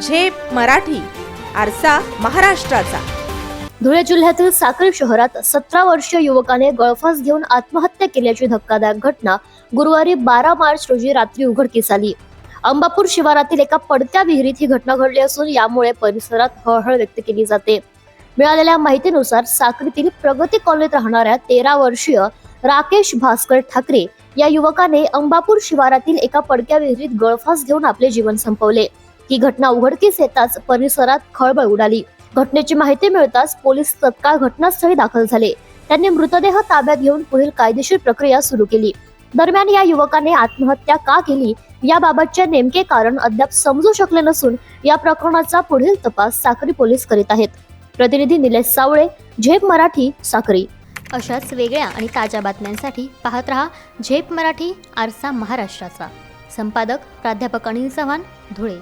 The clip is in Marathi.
झेप मराठी, आरसा महाराष्ट्राचा. धुळे जिल्ह्यातील साक्री शहरात 17 वर्षीय युवकाने गळफास घेऊन आत्महत्या केल्याची धक्कादायक घटना गुरुवारी 12 मार्च रोजी रात्री उघडकीस आली. अंबापूर शिवारातील एका पडत्या विहिरीत ही घटना घडली असून यामुळे परिसरात हळहळ व्यक्त केली जाते. मिळालेल्या माहितीनुसार साक्रीतील प्रगती कॉलनीत राहणाऱ्या 13 वर्षीय राकेश भास्कर ठाकरे या युवकाने अंबापूर शिवारातील एका पडक्या विहिरीत गळफास घेऊन आपले जीवन संपवले. ही घटना उघडकीस येताच परिसरात खळबळ उडाली. घटनेची माहिती मिळताच पोलीस तत्काळ घटनास्थळी दाखल झाले. त्यांनी मृतदेह ताब्यात घेऊन पुढील कायदेशीर प्रक्रिया सुरू केली. दरम्यान या युवकाने आत्महत्या का केली याबाबतचे नेमके कारण अद्याप समजू शकले नसून या प्रकरणाचा पुढील तपास साक्री पोलीस करीत आहेत. प्रतिनिधी निलेश सावळे, झेप मराठी, साक्री. अशाच वेगळ्या आणि ताज्या बातम्यांसाठी पाहत रहा झेप मराठी, आरसा महाराष्ट्राचा. संपादक प्राध्यापक अनिल चव्हाण, धुळे.